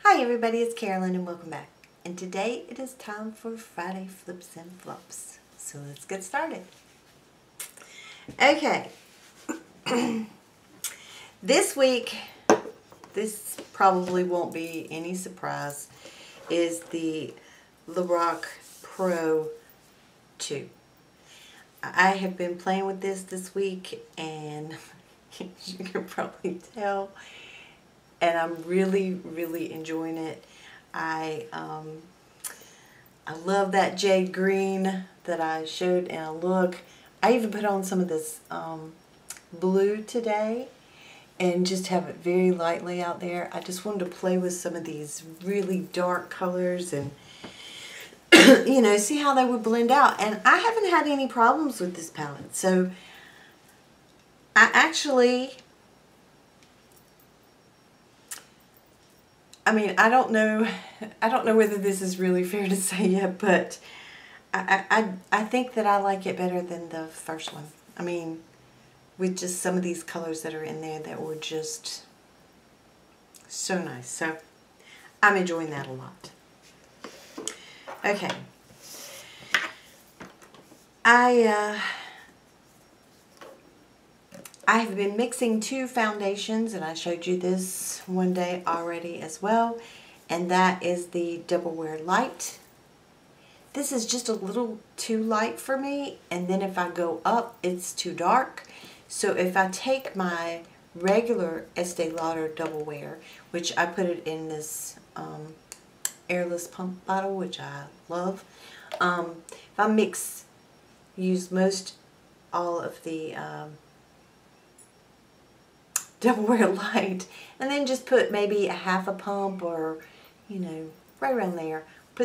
Hi everybody, it's Carolyn and welcome back. And today it is time for Friday Flips and Flops. So let's get started. Okay. This week, this probably won't be any surprise, is the Lorac Pro 2. I have been playing with this week and you can probably tell, and I'm really enjoying it. I love that jade green that I showed in a look. I even put on some of this blue today and just have it very lightly out there. I just wanted to play with some of these really dark colors and you know, see how they would blend out. And I haven't had any problems with this palette. So I actually, I don't know whether this is really fair to say yet, but I think that I like it better than the first one. I mean, with just some of these colors that are in there that were just so nice. So I'm enjoying that a lot. Okay. I have been mixing two foundations, and I showed you this one day already as well, and that is the Double Wear Light. This is just a little too light for me, and then if I go up, it's too dark. So if I take my regular Estee Lauder Double Wear, which I put it in this airless pump bottle, which I love, if I use most all of the Double Wear Light, and then just put maybe a half a pump or, you know, right around there.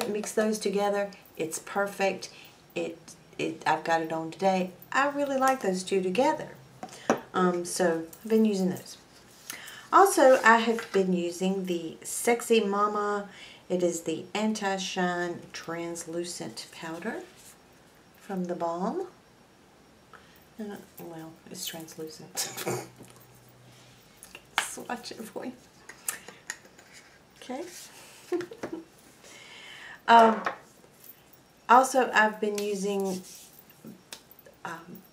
Mix those together. It's perfect. I've got it on today. I really like those two together. So I've been using those. Also, I have been using the Sexy Mama. It is the Anti-Shine Translucent Powder from the Balm. Well, it's translucent. Swatch it for you. Okay. Also, I've been using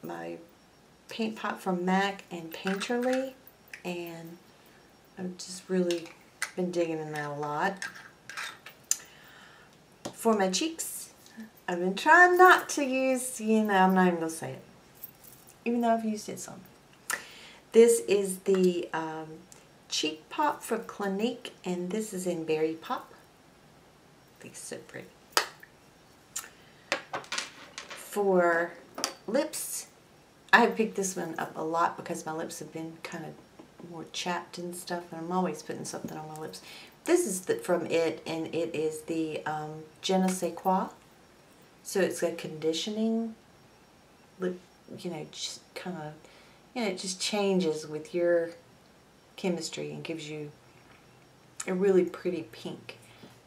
my paint pot from MAC and Painterly, and I've just really been digging in that a lot. For my cheeks, I've been trying not to use, you know, I'm not even going to say it, even though I've used it some. This is the Cheek Pop for Clinique, and this is in Berry Pop. It's so pretty. For lips, I have picked this one up a lot because my lips have been kind of more chapped and stuff, and I'm always putting something on my lips. This is from it, and it is the Je ne sais quoi. So it's a conditioning lip, you know, just kind of, you know, it just changes with your chemistry and gives you a really pretty pink.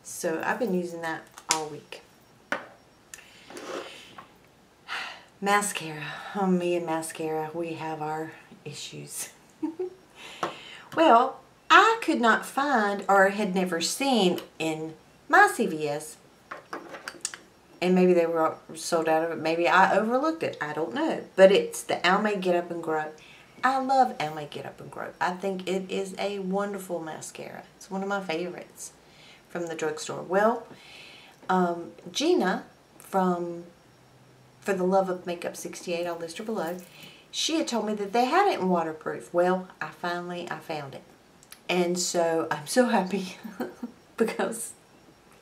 So I've been using that all week. Mascara. Oh, me and mascara, we have our issues. Well, I could not find, or had never seen in my CVS, and maybe they were sold out of it, maybe I overlooked it, I don't know, but it's the Almay Get Up and Grow. I love Almay Get Up and Grow. I think it is a wonderful mascara. It's one of my favorites from the drugstore. Well, Gina from For the Love of Makeup 68, I'll list her below, she had told me that they had it in waterproof. Well, I found it. And so I'm so happy because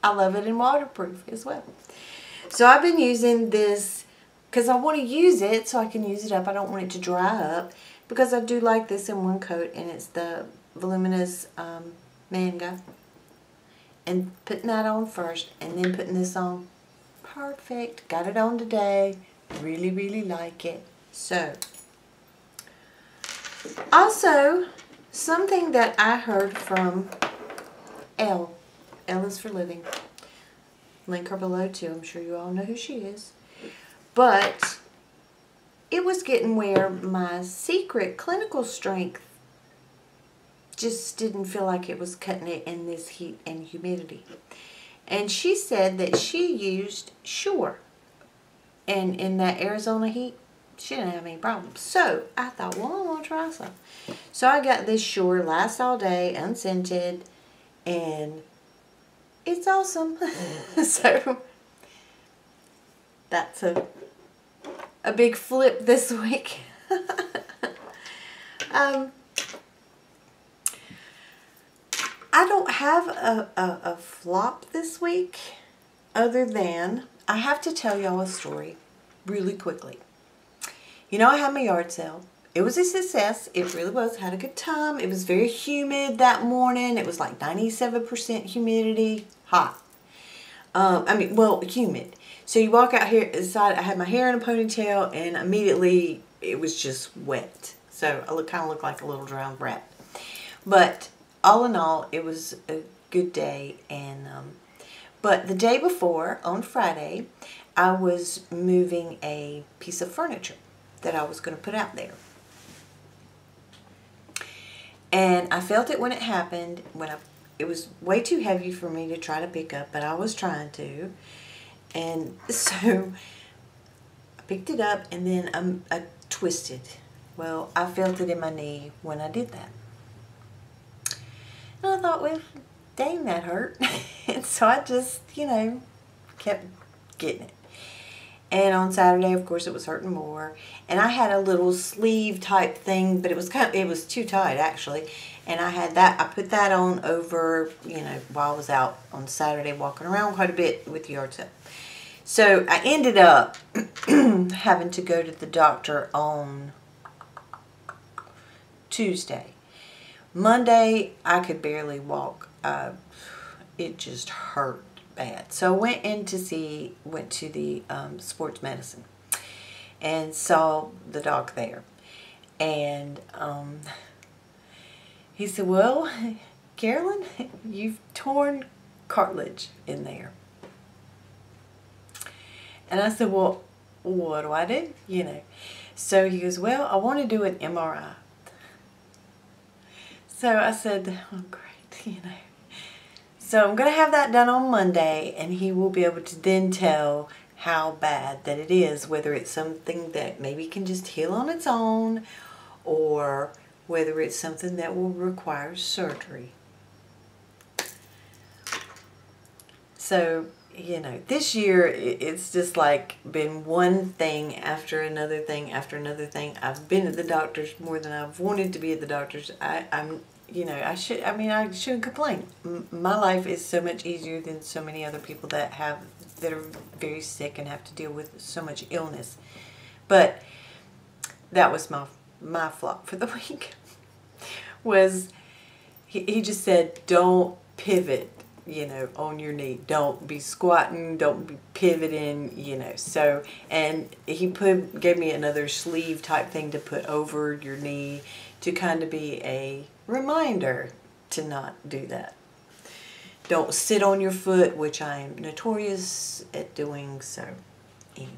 I love it in waterproof as well. So I've been using this because I want to use it so I can use it up. I don't want it to dry up because I do like this in one coat, and it's the Voluminous Mango. And putting that on first and then putting this on. Perfect. Got it on today. Really like it. So, also, something that I heard from Elle. Elle is for Living. Link her below too. I'm sure you all know who she is. But it was getting where my secret clinical strength just didn't feel like it was cutting it in this heat and humidity. And she said that she used Sure. And in that Arizona heat, she didn't have any problems. So I thought, well, I'm going to try some. So I got this Sure, lasts all day, unscented, and it's awesome. So that's a big flip this week. I don't have a flop this week, other than I have to tell y'all a story really quickly. You know, I had my yard sale. It was a success. It really was. Had a good time. It was very humid that morning. It was like 97% humidity. Hot. Well, humid. So you walk out here inside. I had my hair in a ponytail, and immediately it was just wet. So I kind of looked like a little drowned rat. But all in all, it was a good day. And but the day before, on Friday, I was moving a piece of furniture that I was going to put out there. And I felt it when it happened. It was way too heavy for me to try to pick up, but I was trying to. And so I picked it up, and then I twisted. Well, I felt it in my knee when I did that. And I thought, well, dang, that hurt. And so I just, you know, kept getting it. And on Saturday, of course, it was hurting more. And I had a little sleeve type thing, but it was too tight, actually. And I had that, I put that on over, you know, while I was out on Saturday walking around quite a bit with the yard sale. So I ended up having to go to the doctor on Tuesday. Monday, I could barely walk. It just hurt bad. So I went to the sports medicine and saw the doc there. And he said, well, Carolyn, you've torn cartilage in there. And I said, well, what do I do? You know. So he goes, well, I want to do an MRI. So I said, oh, great, you know. So I'm going to have that done on Monday, and he will be able to then tell how bad that it is, whether it's something that maybe can just heal on its own, or whether it's something that will require surgery. So, you know, this year it's just like been one thing after another thing after another thing. I've been at the doctor's more than I've wanted to be at the doctor's. You know, I shouldn't complain. My life is so much easier than so many other people that are very sick and have to deal with so much illness. But that was my flop for the week. Was he just said, don't pivot, you know, on your knee. Don't be squatting, don't be pivoting, you know. So, and he gave me another sleeve type thing to put over your knee to kind of be a reminder to not do that. Don't sit on your foot, which I am notorious at doing. So anyway,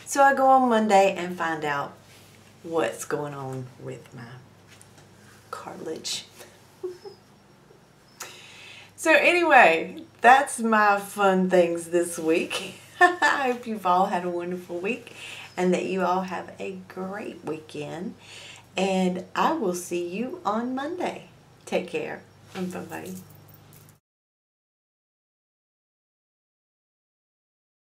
so I go on Monday and find out what's going on with my cartilage. So anyway, that's my fun things this week. I hope you've all had a wonderful week and that you all have a great weekend. And I will see you on Monday. Take care. Bye-bye.